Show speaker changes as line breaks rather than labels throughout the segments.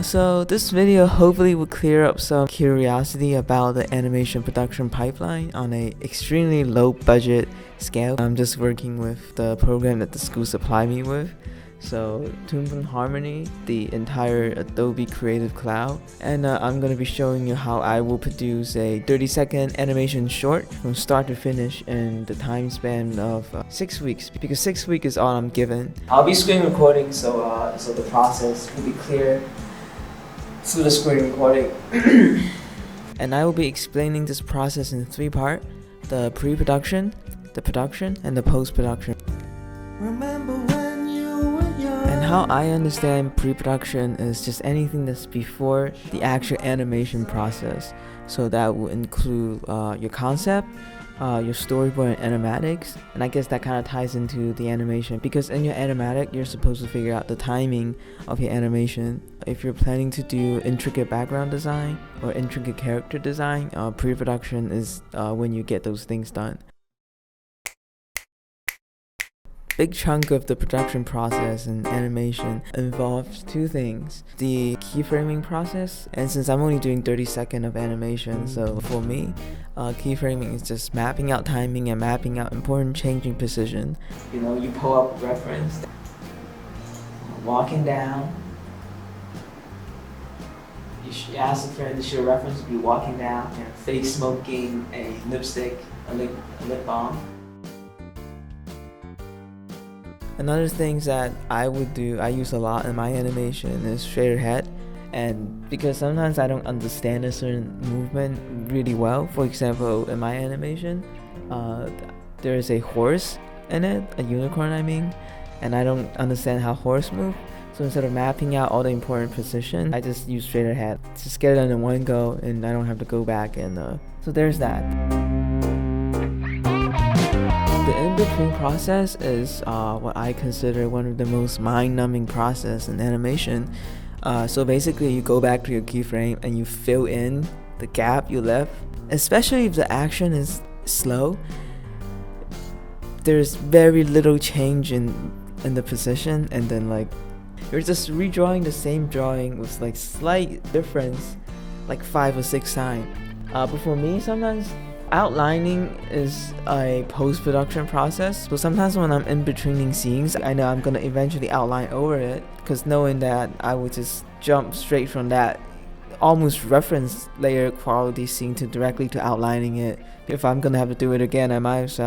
So this video hopefully will clear up some curiosity about the animation production pipeline on a extremely low budget scale. I'm just working with the program that the school supplied me with. So Toon Harmony, the entire Adobe Creative Cloud, and I'm going to be showing you how I will produce a 30-second animation short from start to finish in the time span of 6 weeks, because 6 weeks is all I'm given. I'll be screen recording, so the process will be clear through the screen recording. And I will be explaining this process in 3 parts: the pre-production, the production, and the post-production. And how I understand pre-production is just anything that's before the actual animation process. So that will include your concept, your storyboard and animatics, and I guess that kind of ties into the animation, because in your animatic you're supposed to figure out the timing of your animation. If you're planning to do intricate background design or intricate character design, pre-production is when you get those things done. Big chunk of the production process in animation involves 2 things: the keyframing process, and since I'm only doing 30 seconds of animation, so for me, keyframing is just mapping out timing and mapping out important changing position. You know, you pull up a reference, walking down, you ask a friend to show a reference, be walking down, and face smoking a lipstick, a lip balm. Another things that I would do, I use a lot in my animation, is shader head. And because sometimes I don't understand a certain movement really well. For example, in my animation, there is a horse in it, a unicorn I mean, and I don't understand how horse move. So instead of mapping out all the important position, I just use shader head. Just get it done in one go, and I don't have to go back. And so there's that. The in-between process is what I consider one of the most mind-numbing process in animation. So basically you go back to your keyframe and you fill in the gap you left. Especially if the action is slow, there's very little change in the position, and then like you're just redrawing the same drawing with like slight difference like 5 or 6 times. But for me, sometimes outlining is a post-production process. So sometimes when I'm in between scenes, I know I'm gonna eventually outline over it, because knowing that I would just jump straight from that almost reference layer quality scene to directly to outlining it. If I'm gonna have to do it again, I might as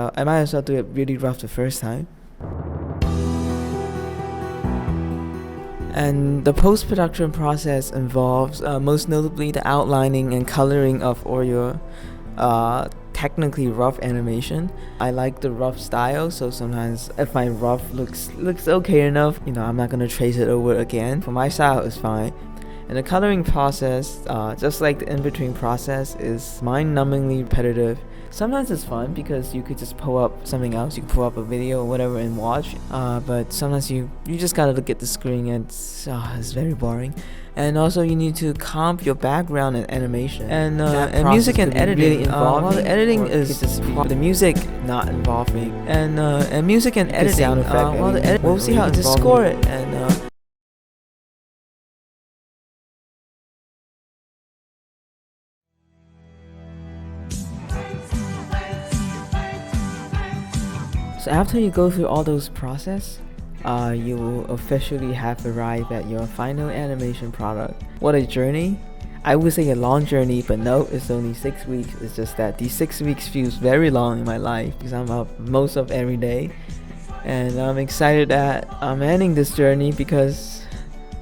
well do it really rough the first time. And the post-production process involves most notably the outlining and coloring of all your technically rough animation. I like the rough style, so sometimes if my rough looks okay enough, you know, I'm not gonna trace it over again. For my style, it's fine. And the coloring process, just like the in-between process, is mind-numbingly repetitive. Sometimes it's fun because you could just pull up something else, you can pull up a video or whatever and watch, but sometimes you just gotta look at the screen and it's very boring. And also you need to comp your background and animation, and music and editing. Really while the editing is just the music not involving, and music and editing. Sound effect. We'll see how to score it. And so after you go through all those process, you will officially have arrived at your final animation product. What a journey! I would say a long journey, but no, it's only 6 weeks. It's just that these 6 weeks feels very long in my life because I'm up most of every day, and I'm excited that I'm ending this journey because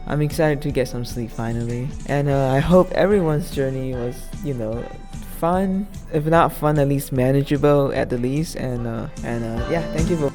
I'm excited to get some sleep finally. And I hope everyone's journey was, you know, fun. If not fun, at least manageable at the least. And yeah, thank you for